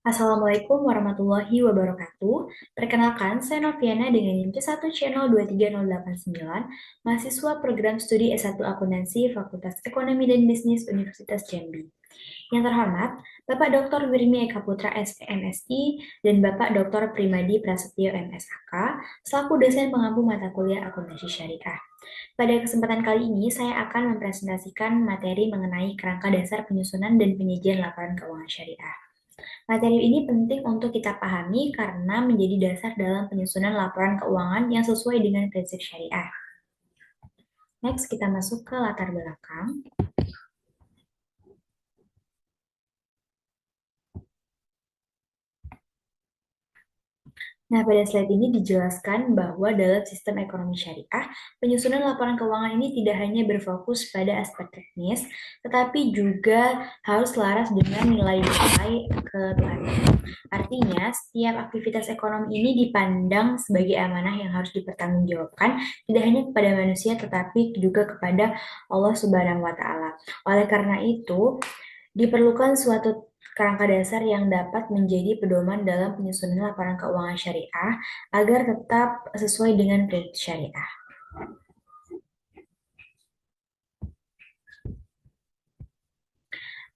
Assalamualaikum warahmatullahi wabarakatuh. Perkenalkan, saya Noviana dengan NIM C1 Channel 23089, mahasiswa program studi S1 Akuntansi Fakultas Ekonomi dan Bisnis Universitas Jambi. Yang terhormat, Bapak Dr. Wirmi Eka Putra SPMSI dan Bapak Dr. Primadi Prasetyo MSAK, selaku dosen pengampu mata kuliah Akuntansi Syariah. Pada kesempatan kali ini, saya akan mempresentasikan materi mengenai kerangka dasar penyusunan dan penyajian laporan keuangan syariah. Materi ini penting untuk kita pahami karena menjadi dasar dalam penyusunan laporan keuangan yang sesuai dengan prinsip syariah. Next, kita masuk ke latar belakang. Nah, pada slide ini dijelaskan bahwa dalam sistem ekonomi syariah, penyusunan laporan keuangan ini tidak hanya berfokus pada aspek teknis, tetapi juga harus selaras dengan nilai-nilai ketuhanan. Artinya, setiap aktivitas ekonomi ini dipandang sebagai amanah yang harus dipertanggungjawabkan, tidak hanya kepada manusia, tetapi juga kepada Allah Subhanahu wa Ta'ala. Oleh karena itu, diperlukan suatu kerangka dasar yang dapat menjadi pedoman dalam penyusunan laporan keuangan syariah agar tetap sesuai dengan prinsip syariah.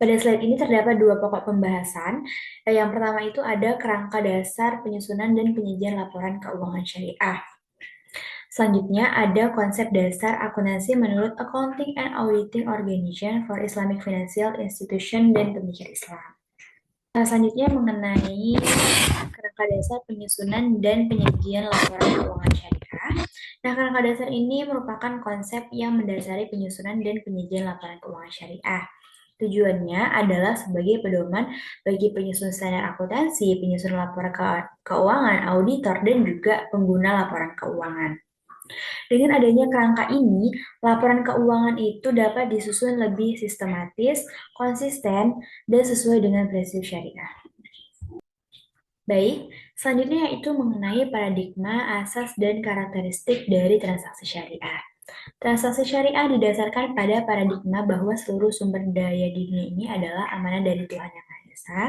Pada slide ini terdapat dua pokok pembahasan. Yang pertama itu ada kerangka dasar penyusunan dan penyajian laporan keuangan syariah. Selanjutnya ada konsep dasar akuntansi menurut Accounting and Auditing Organization for Islamic Financial Institution dan pemikir Islam. Selanjutnya mengenai kerangka dasar penyusunan dan penyajian laporan keuangan syariah. Nah, kerangka dasar ini merupakan konsep yang mendasari penyusunan dan penyajian laporan keuangan syariah. Tujuannya adalah sebagai pedoman bagi penyusun standar akuntansi, penyusun laporan keuangan, auditor, dan juga pengguna laporan keuangan. Dengan adanya kerangka ini, laporan keuangan itu dapat disusun lebih sistematis, konsisten, dan sesuai dengan prinsip syariah. Baik, selanjutnya yaitu mengenai paradigma, asas, dan karakteristik dari transaksi syariah. Transaksi syariah didasarkan pada paradigma bahwa seluruh sumber daya di dunia ini adalah amanah dari Tuhan Yang Maha Esa.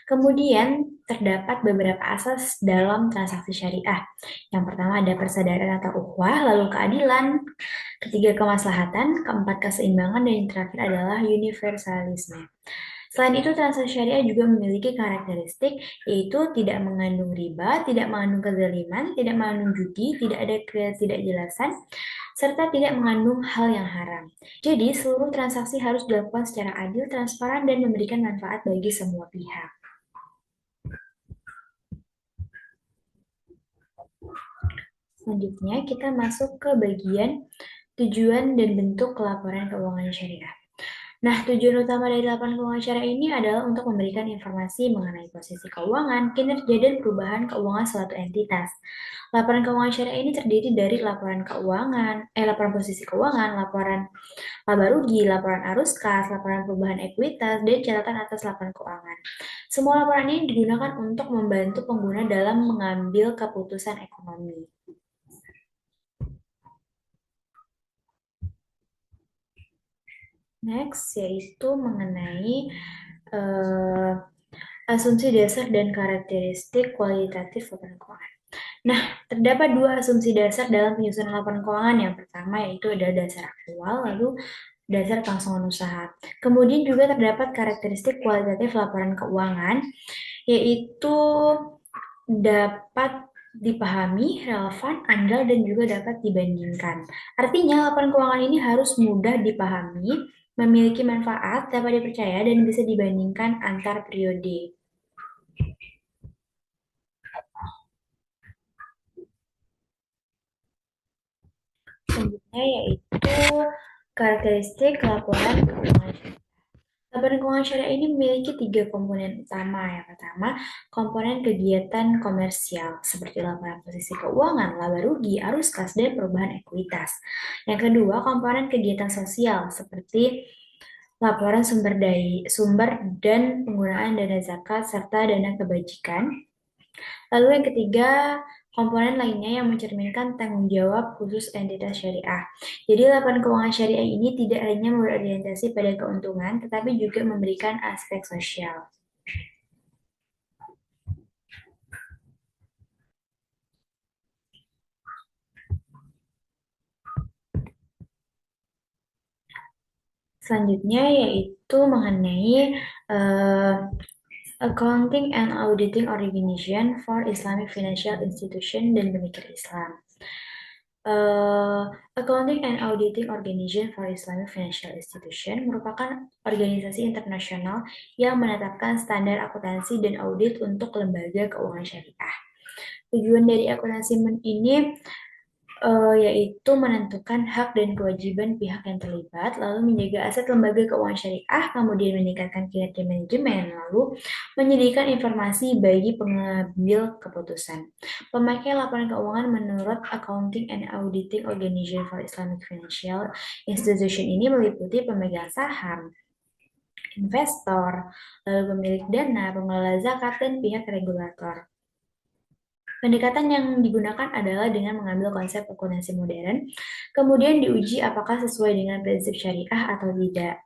Kemudian terdapat beberapa asas dalam transaksi syariah. Yang pertama ada persadaran atau ukhuwah, lalu keadilan, ketiga kemaslahatan, keempat keseimbangan, dan yang terakhir adalah universalisme. Selain itu, transaksi syariah juga memiliki karakteristik yaitu tidak mengandung riba, tidak mengandung kezaliman, tidak mengandung judi, tidak ada ketidakjelasan, serta tidak mengandung hal yang haram. Jadi, seluruh transaksi harus dilakukan secara adil, transparan, dan memberikan manfaat bagi semua pihak. Selanjutnya, kita masuk ke bagian tujuan dan bentuk laporan keuangan syariah. Nah, tujuan utama dari laporan keuangan syariah ini adalah untuk memberikan informasi mengenai posisi keuangan, kinerja, dan perubahan keuangan suatu entitas. Laporan keuangan syariah ini terdiri dari laporan keuangan, laporan posisi keuangan, laporan laba rugi, laporan arus kas, laporan perubahan ekuitas, dan catatan atas laporan keuangan. Semua laporan ini digunakan untuk membantu pengguna dalam mengambil keputusan ekonomi. Next, yaitu mengenai asumsi dasar dan karakteristik kualitatif laporan keuangan. Nah, terdapat dua asumsi dasar dalam penyusunan laporan keuangan. Yang pertama yaitu ada dasar aktual, lalu dasar kelangsungan usaha. Kemudian juga terdapat karakteristik kualitatif laporan keuangan, yaitu dapat dipahami, relevan, andal, dan juga dapat dibandingkan. Artinya, laporan keuangan ini harus mudah dipahami, memiliki manfaat, dapat dipercaya, dan bisa dibandingkan antar periode. Selanjutnya yaitu karakteristik laporan keuangan syariah. Laporan keuangan syariah ini memiliki tiga komponen utama. Yang pertama, komponen kegiatan komersial seperti laporan posisi keuangan, laba rugi, arus kas, dan perubahan ekuitas. Yang kedua, komponen kegiatan sosial seperti laporan sumber dan penggunaan dana zakat serta dana kebajikan. Lalu yang ketiga, komponen lainnya yang mencerminkan tanggung jawab khusus entitas syariah. Jadi laporan keuangan syariah ini tidak hanya berorientasi pada keuntungan, tetapi juga memberikan aspek sosial. Selanjutnya yaitu mengenai uh, Accounting and Auditing Organization for Islamic Financial Institution dan pemikir Islam. Accounting and Auditing Organization for Islamic Financial Institution merupakan organisasi internasional yang menetapkan standar akuntansi dan audit untuk lembaga keuangan syariah. Tujuan dari akuntansi ini yaitu menentukan hak dan kewajiban pihak yang terlibat, lalu menjaga aset lembaga keuangan syariah, kemudian meningkatkan kinerja manajemen, lalu menyediakan informasi bagi pengambil keputusan. Pemakaian laporan keuangan menurut Accounting and Auditing Organization for Islamic Financial Institution ini meliputi pemegang saham, investor, lalu pemilik dana, pengelola zakat, dan pihak regulator. Pendekatan yang digunakan adalah dengan mengambil konsep akuntansi modern, kemudian diuji apakah sesuai dengan prinsip syariah atau tidak.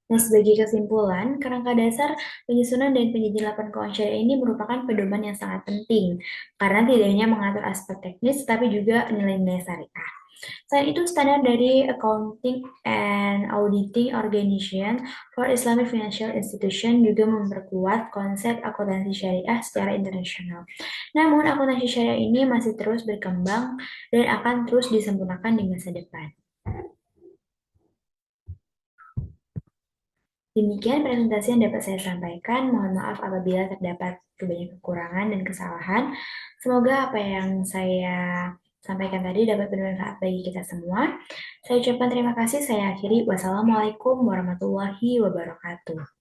Nah, sebagai kesimpulan, kerangka dasar penyusunan dan penyajian laporan keuangan syariah ini merupakan pedoman yang sangat penting, karena tidak hanya mengatur aspek teknis, tapi juga nilai-nilai syariah. Selain itu, standar dari Accounting and Auditing Organization for Islamic Financial Institution juga memperkuat konsep akuntansi syariah secara internasional. Namun, akuntansi syariah ini masih terus berkembang dan akan terus disempurnakan di masa depan. Demikian presentasi yang dapat saya sampaikan. Mohon maaf apabila terdapat banyak kekurangan dan kesalahan. Semoga apa yang saya sampaikan tadi dapat bermanfaat bagi kita semua. Saya ucapkan terima kasih. Saya akhiri. Wassalamualaikum warahmatullahi wabarakatuh.